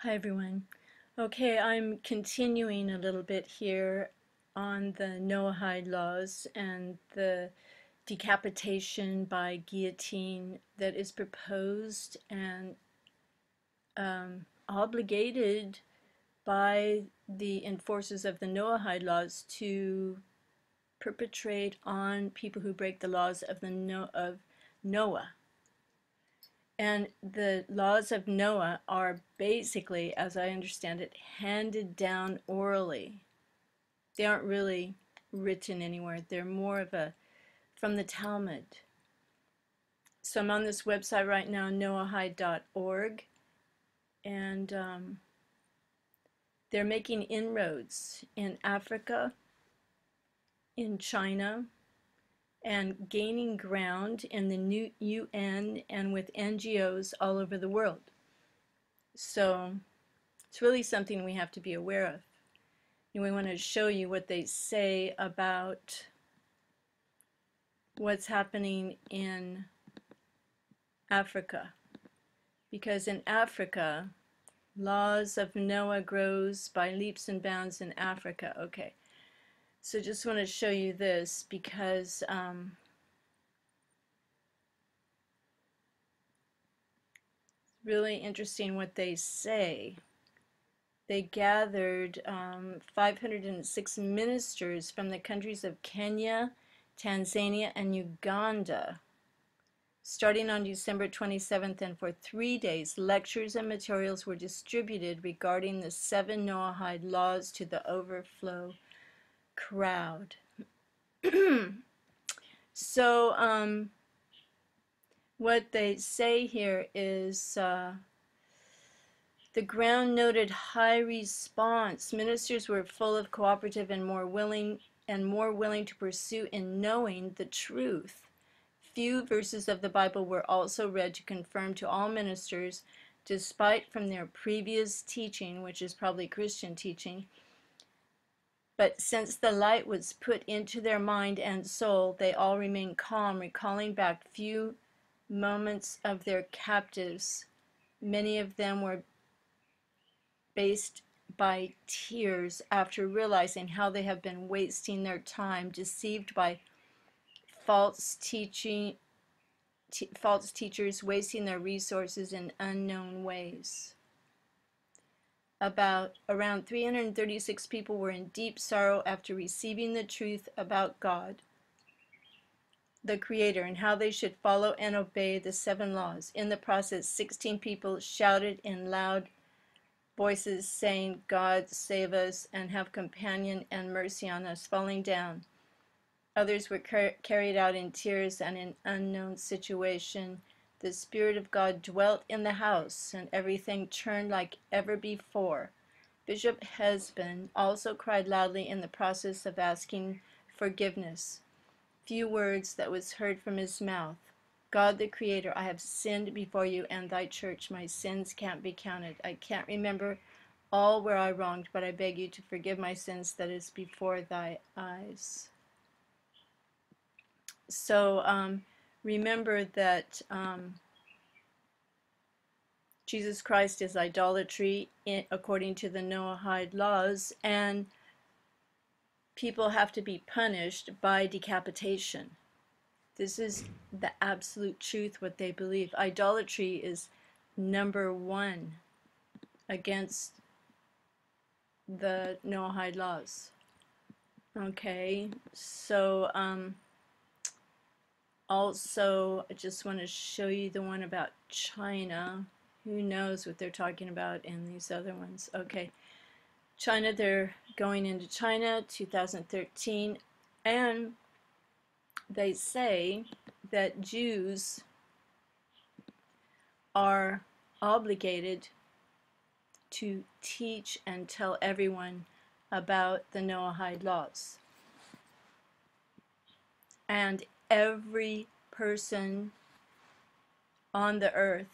Hi everyone. Okay, I'm continuing a little bit here on the Noahide laws and the decapitation by guillotine that is proposed and obligated by the enforcers of the Noahide laws to perpetrate on people who break the laws of Noah. And the laws of Noah are basically, as I understand it, handed down orally. They aren't really written anywhere. They're more of from the Talmud. So I'm on this website right now, noahide.org, and they're making inroads in Africa, in China, and gaining ground in the new UN and with NGOs all over the world. So it's really something we have to be aware of. And we want to show you what they say about what's happening in Africa. Because in Africa, laws of Noah grows by leaps and bounds in Africa. Okay, so just want to show you this because really interesting what they say. They gathered 506 ministers from the countries of Kenya, Tanzania, and Uganda. Starting on December 27th, and for 3 days, lectures and materials were distributed regarding the 7 Noahide laws to the overflow crowd. So, what they say here is the ground noted high response. Ministers were full of cooperative and more willing to pursue in knowing the truth. Few verses of the Bible were also read to confirm to all ministers, despite from their previous teaching, which is probably Christian teaching. But since the light was put into their mind and soul, they all remained calm, recalling back few moments of their captives. Many of them were based by tears after realizing how they have been wasting their time, deceived by false teachers, wasting their resources in unknown ways. Around 336 people were in deep sorrow after receiving the truth about God, the Creator, and how they should follow and obey the 7 laws. In the process, 16 people shouted in loud voices saying, "God, save us and have compassion and mercy on us," falling down. Others were carried out in tears and in unknown situation. The Spirit of God dwelt in the house, and everything turned like ever before. Bishop Hesbon also cried loudly in the process of asking forgiveness. Few words that was heard from his mouth. "God the Creator, I have sinned before you and thy church. My sins can't be counted. I can't remember all where I wronged, but I beg you to forgive my sins that is before thy eyes." So remember that Jesus Christ is idolatry according to the Noahide laws, and people have to be punished by decapitation. This is the absolute truth, what they believe. Idolatry is number 1 against the Noahide laws. Okay, so also I just want to show you the one about China. Who knows what they're talking about in these other ones. Okay, China, they're going into China 2013, and they say that Jews are obligated to teach and tell everyone about the Noahide laws. And every person on the earth,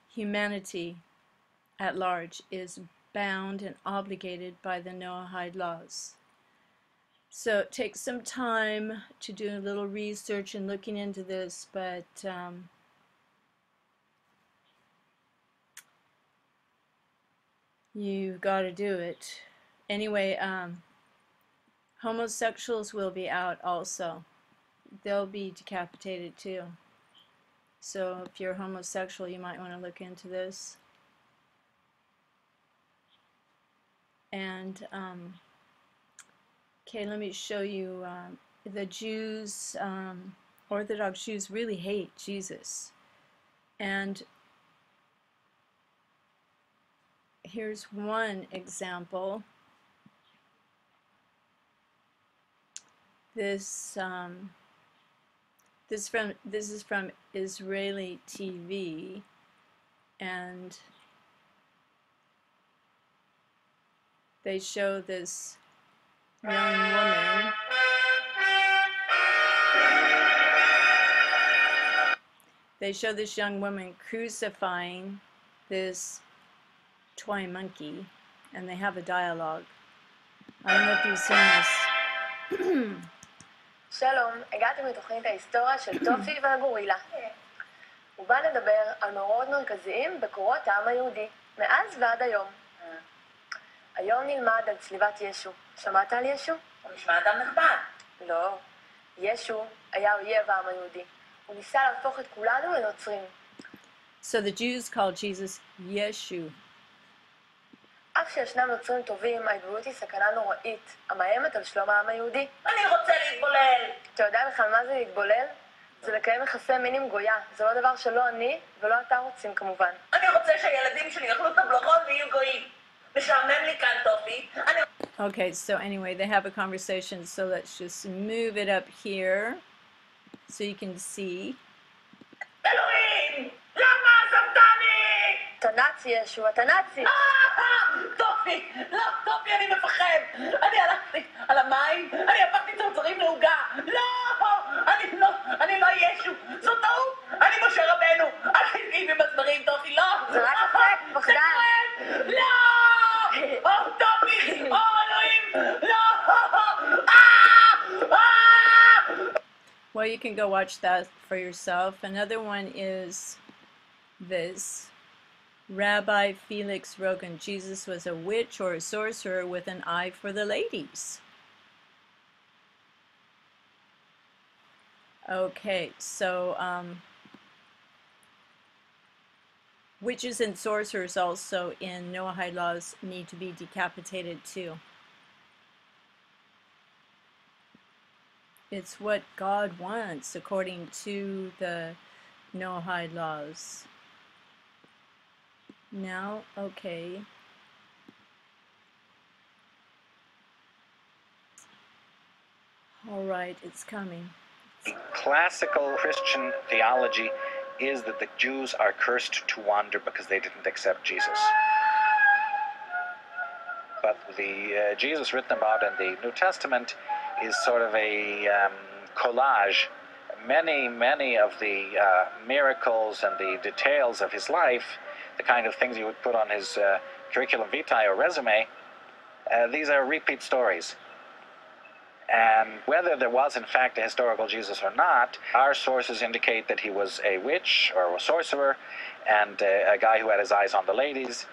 humanity at large, is bound and obligated by the Noahide laws. So it takes some time to do a little research and looking into this, but You've got to do it. Anyway, homosexuals will be out also. They'll be decapitated too. So if you're homosexual, you might want to look into this. And okay, let me show you. The Jews, Orthodox Jews, really hate Jesus. And here's one example. This is from Israeli TV, and they show this young woman. They show this young woman crucifying this toy monkey, and they have a dialogue. I don't know if you've seen this. שלום, הגעתי מתוכנית ההיסטוריה של טופי והגורילה. הוא בא לדבר על מאורעות מרכזיים בקורות העם היהודי, מאז ועד היום. היום נלמד על צליבת ישו. שמעת על ישו? הוא נשמע אדם נחמד. לא. ישו היה אויב העם היהודי. הוא ניסה להפוך את כולנו לנוצרים. So the Jews call Jesus Yeshu. אף שישנם נוצרים טובים, ההתבוללות היא סכנה נוראית, המאיימת על שלום העם היהודי. אני רוצה להתבולל. אתה יודע בכלל מה זה להתבולל? זה לקיים יחסי מין עם גויה. זה לא דבר שלא אני ולא אתה רוצים כמובן. אני רוצה שהילדים שלי יאכלו את הבלחות ויהיו גויים. משעמם לי כאן, טופי. Okay, so anyway, they have a conversation, so let's just move it up here so you can see. אלוהים! למה עזבתני? אתה נאצי ישו, אתה נאצי. טופי! לא, טופי, אני מפחד. אני הלכתי על המים, אני הפכתי צרצרים לעוגה. לא! אני לא ישו. זו טעות. אני משה רבנו. אל תגיעי במסברים, טופי, לא! זה רק אפק, פחדן. לא! טופי! אלוהים! לא! Well, you can go watch that for yourself. Another one is this. Rabbi Felix Rogan, Jesus was a witch or a sorcerer with an eye for the ladies. Okay, so witches and sorcerers also in Noahide laws need to be decapitated too. It's what God wants according to the Noahide laws. Now, okay. All right, it's coming. Classical Christian theology is that the Jews are cursed to wander because they didn't accept Jesus. But the Jesus written about in the New Testament is sort of a collage. Many of the miracles and the details of his life, the kind of things you would put on his curriculum vitae or resume, these are repeat stories. And whether there was in fact a historical Jesus or not, our sources indicate that he was a witch or a sorcerer and a guy who had his eyes on the ladies,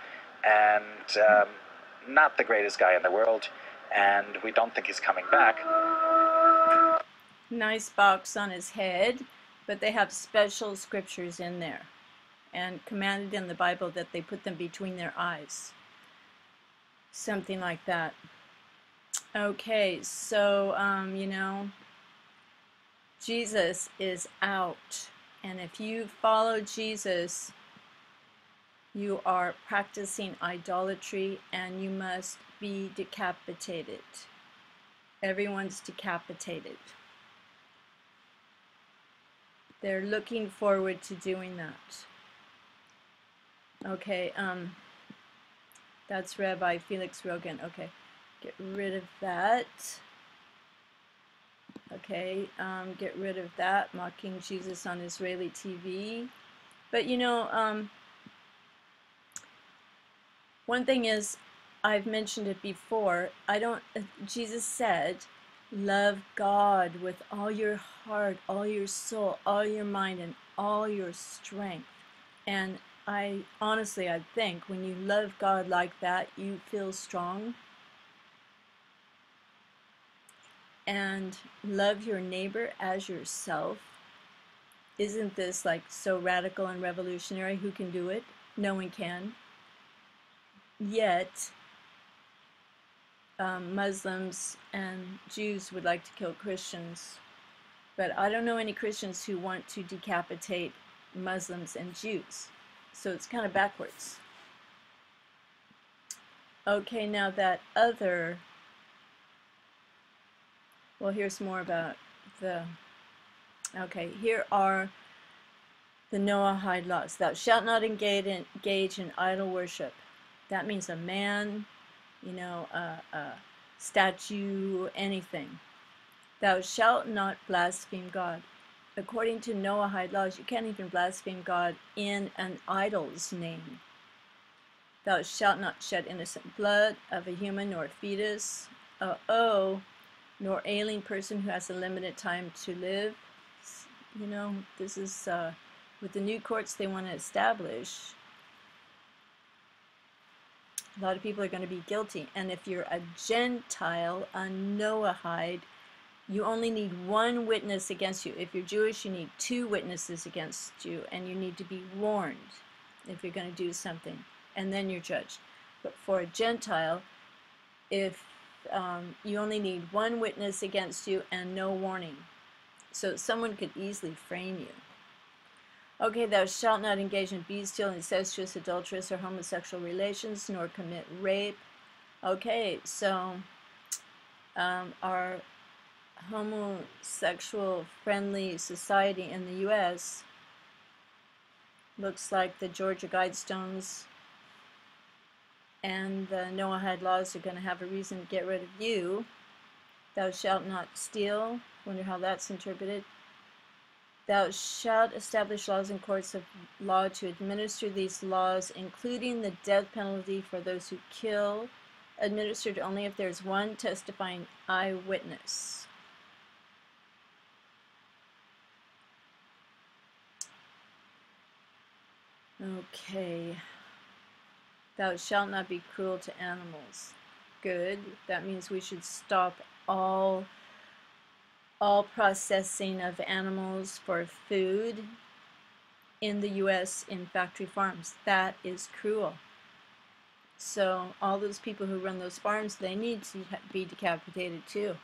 and not the greatest guy in the world, and we don't think he's coming back. Nice box on his head, but they have special scriptures in there and commanded in the Bible that they put them between their eyes. Something like that. Okay, so, you know, Jesus is out. And if you follow Jesus, you are practicing idolatry and you must be decapitated. Everyone's decapitated. They're looking forward to doing that. Okay, that's Rabbi Felix Rogan. Okay, get rid of that. Okay, get rid of that, mocking Jesus on Israeli TV. But you know, one thing is, I've mentioned it before, Jesus said, love God with all your heart, all your soul, all your mind, and all your strength. And I honestly, I think when you love God like that, you feel strong and love your neighbor as yourself. Isn't this like so radical and revolutionary? Who can do it? No one can. Yet, Muslims and Jews would like to kill Christians. But I don't know any Christians who want to decapitate Muslims and Jews. So it's kind of backwards. Okay, now that other... Well, here's more about the... Okay, here are the Noahide laws. Thou shalt not engage in idol worship. That means a man, you know, a statue, anything. Thou shalt not blaspheme God. According to Noahide laws, you can't even blaspheme God in an idol's name. Thou shalt not shed innocent blood of a human nor fetus, nor ailing person who has a limited time to live. You know, this is with the new courts they want to establish. A lot of people are going to be guilty. And if you're a Gentile, a Noahide, you only need one witness against you. If you're Jewish, you need 2 witnesses against you, and you need to be warned if you're going to do something, and then you're judged. But for a Gentile, if you only need 1 witness against you and no warning. So someone could easily frame you. Okay, thou shalt not engage in bestial, incestuous, adulterous, or homosexual relations, nor commit rape. Okay, so our homosexual friendly society in the US looks like the Georgia Guidestones and the Noahide laws are going to have a reason to get rid of you. Thou shalt not steal. Wonder how that's interpreted. Thou shalt establish laws and courts of law to administer these laws, including the death penalty for those who kill, administered only if there is one testifying eyewitness. Okay. Thou shalt not be cruel to animals. Good. That means we should stop all processing of animals for food in the US in factory farms. That is cruel. So all those people who run those farms, they need to be decapitated too.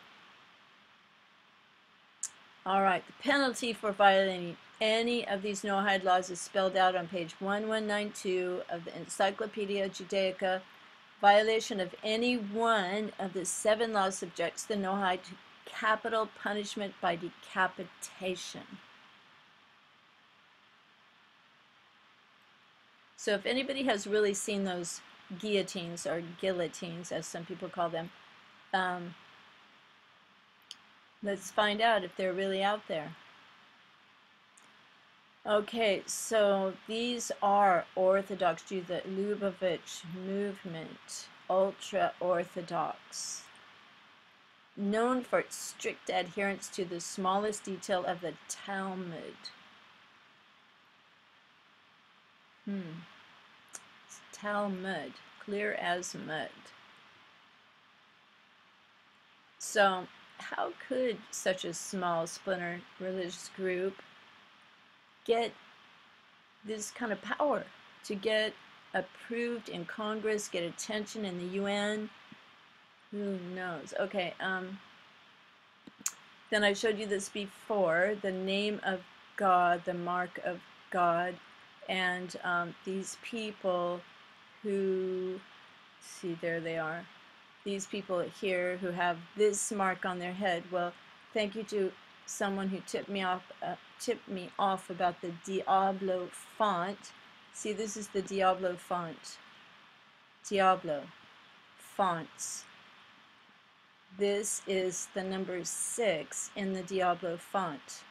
Alright, the penalty for violating any of these Noahide laws is spelled out on page 1192 of the Encyclopedia Judaica. Violation of any one of the 7 laws subjects the Noahide to capital punishment by decapitation. So if anybody has really seen those guillotines, or guillotines as some people call them, let's find out if they're really out there. Okay, so these are Orthodox Jews, the Lubavitch movement, ultra-Orthodox, known for its strict adherence to the smallest detail of the Talmud. It's Talmud, clear as mud. So, how could such a small splinter religious group get this kind of power to get approved in Congress, get attention in the UN? Who knows? Okay, then I showed you this before, the name of God, the mark of God, and these people who, see, there they are, these people here who have this mark on their head. Well, thank you to someone who tipped me off about the Diablo font. See, this is the Diablo font. Diablo fonts. This is the number 6 in the Diablo font.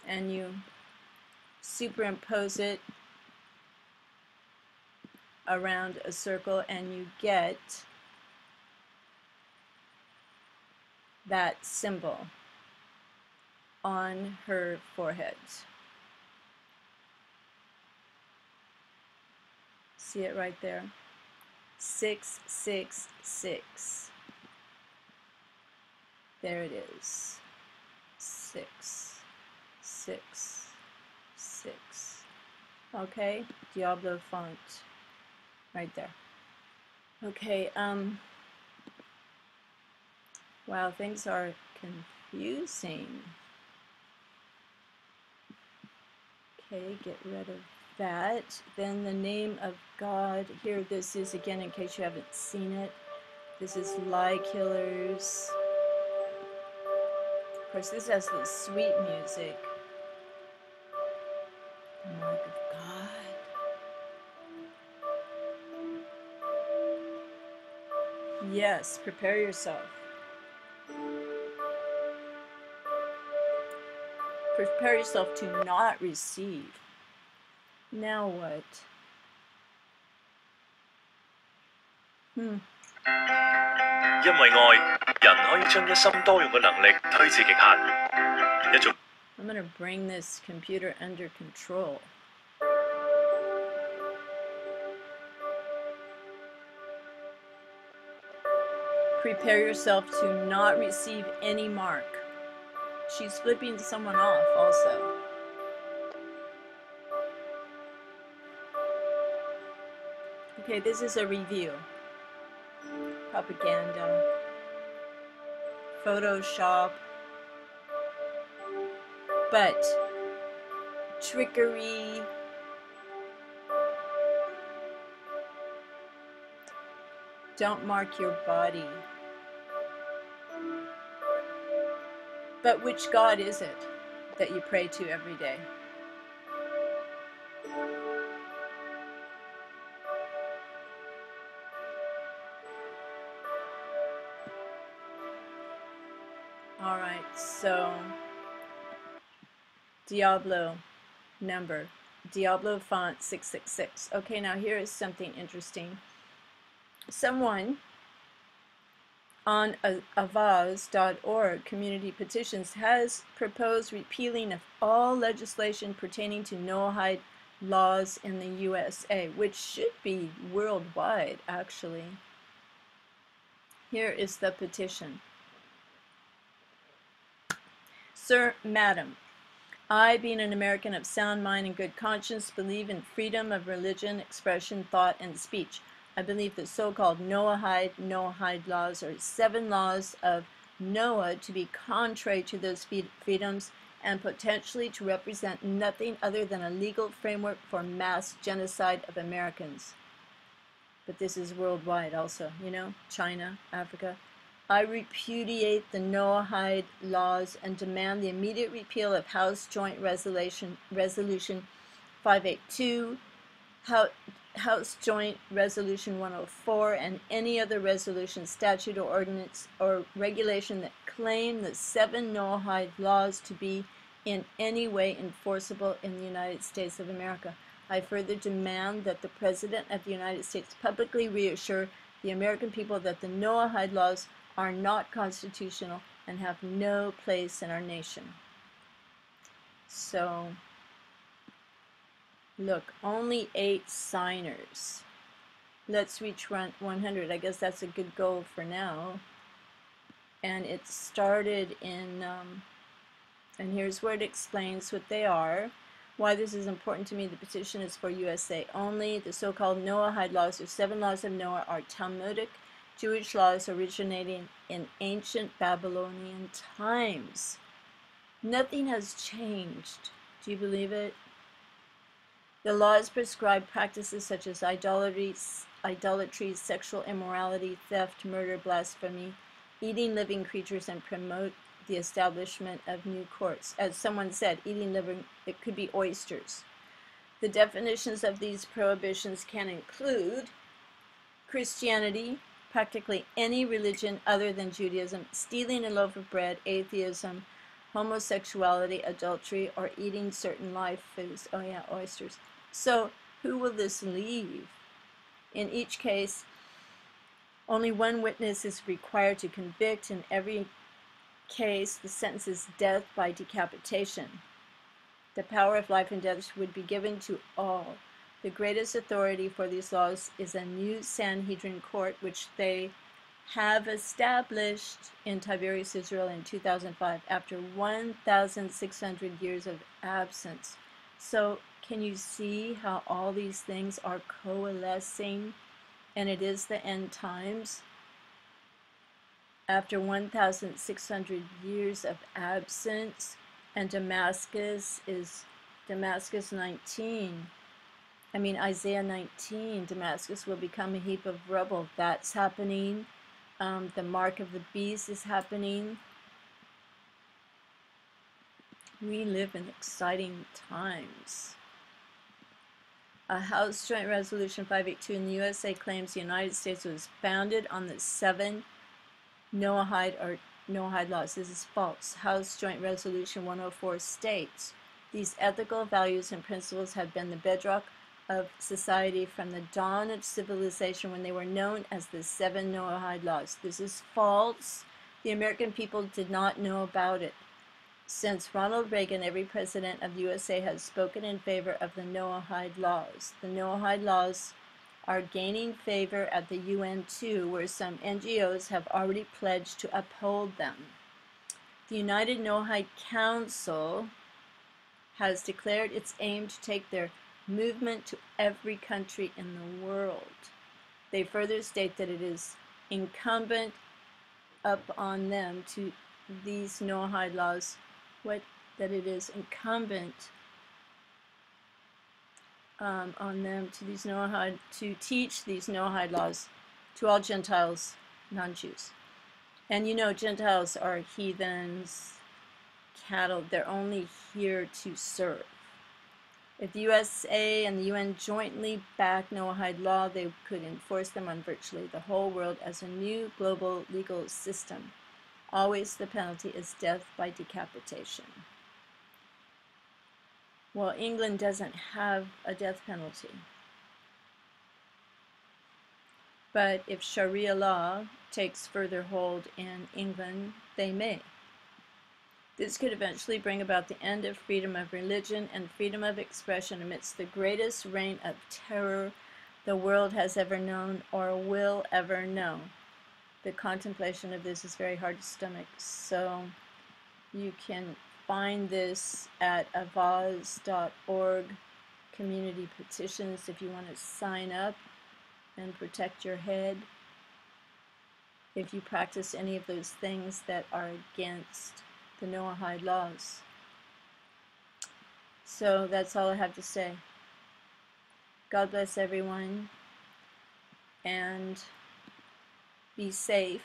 And you superimpose it around a circle and you get that symbol on her forehead. See it right there. 666. There it is. 6, 6, 6. Okay, Diablo font. Right there. Okay, wow, things are confusing. Okay, get rid of that. Then the name of God. Here, this is again, in case you haven't seen it. This is Lie Killers. Of course, this has the sweet music. The mark of God. Yes, prepare yourself. Prepare yourself to not receive. Now what? 因為愛，人可以將一心多用嘅能力推至極限。一種 I'm going to bring this computer under control. Prepare yourself to not receive any mark. She's flipping someone off also. Okay, this is a review. Propaganda. Photoshop. But trickery. Don't mark your body. But which God is it that you pray to every day? All right, so Diablo number, Diablo font 666. Okay, now here is something interesting. Someone on avaz.org community petitions has proposed repealing of all legislation pertaining to Noahide laws in the USA, which should be worldwide, actually. Here is the petition. Sir, Madam, I, being an American of sound mind and good conscience, believe in freedom of religion, expression, thought, and speech. I believe the so-called Noahide laws are 7 laws of Noah to be contrary to those freedoms and potentially to represent nothing other than a legal framework for mass genocide of Americans. But this is worldwide also, you know, China, Africa. I repudiate the Noahide laws and demand the immediate repeal of House Joint Resolution 582, House Joint Resolution 104, and any other resolution, statute, or ordinance or regulation that claim the 7 Noahide laws to be in any way enforceable in the United States of America. I further demand that the President of the United States publicly reassure the American people that the Noahide laws are not constitutional and have no place in our nation. So, look, only 8 signers. Let's reach 100. I guess that's a good goal for now. And it started in, and here's where it explains what they are. Why this is important to me, the petition is for USA only. The so-called Noahide laws, or 7 laws of Noah, are Talmudic Jewish laws originating in ancient Babylonian times. Nothing has changed. Do you believe it? The laws prescribe practices such as idolatry, sexual immorality, theft, murder, blasphemy, eating living creatures, and promote the establishment of new courts. As someone said, eating living, it could be oysters. The definitions of these prohibitions can include Christianity, practically any religion other than Judaism, stealing a loaf of bread, atheism, homosexuality, adultery, or eating certain live foods. Oh yeah, oysters. So who will this leave? In each case, only one witness is required to convict. In every case, the sentence is death by decapitation. The power of life and death would be given to all. The greatest authority for these laws is a new Sanhedrin court, which they have established in Tiberias, Israel in 2005 after 1,600 years of absence. So can you see how all these things are coalescing, and it is the end times? After 1,600 years of absence, and Damascus 19. Isaiah 19, Damascus will become a heap of rubble. That's happening. The mark of the beast is happening. We live in exciting times. A House Joint Resolution 582 in the USA claims the United States was founded on the 7 Noahide laws. This is false. House Joint Resolution 104 states, these ethical values and principles have been the bedrock of society from the dawn of civilization, when they were known as the 7 Noahide laws. This is false. The American people did not know about it. Since Ronald Reagan, every president of the USA has spoken in favor of the Noahide laws. The Noahide laws are gaining favor at the UN too, where some NGOs have already pledged to uphold them. The United Noahide Council has declared its aim to take their movement to every country in the world. They further state that it is incumbent upon them to these Noahide laws, that it is incumbent on them to teach these Noahide laws to all Gentiles, non-Jews. And Gentiles are heathens, cattle. They're only here to serve. If the USA and the UN jointly back Noahide law, they could enforce them on virtually the whole world as a new global legal system. Always the penalty is death by decapitation. Well, England doesn't have a death penalty. But if Sharia law takes further hold in England, they may. This could eventually bring about the end of freedom of religion and freedom of expression amidst the greatest reign of terror the world has ever known or will ever know. The contemplation of this is very hard to stomach, so you can find this at avaz.org, community petitions, if you want to sign up and protect your head if you practice any of those things that are against the Noahide laws. So that's all I have to say. God bless everyone, and be safe.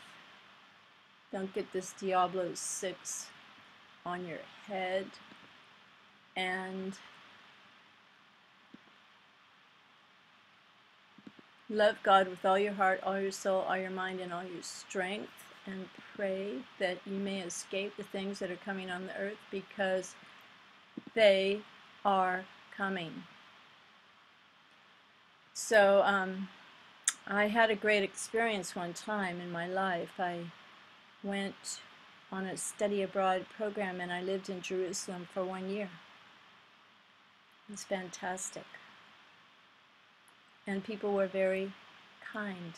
Don't get this Diablo 6 on your head, and love God with all your heart, all your soul, all your mind, and all your strength, and pray that you may escape the things that are coming on the earth, because they are coming. So I had a great experience one time in my life. I went on a study abroad program, and I lived in Jerusalem for 1 year. It was fantastic. And people were very kind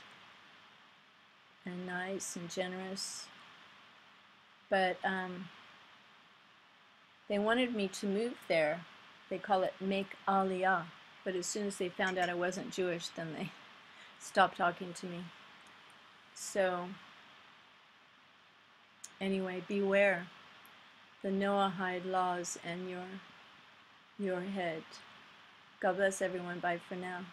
and nice and generous. But they wanted me to move there. They call it make aliyah. But as soon as they found out I wasn't Jewish, then they stopped talking to me. So anyway, beware the Noahide laws and your head. God bless everyone. Bye for now.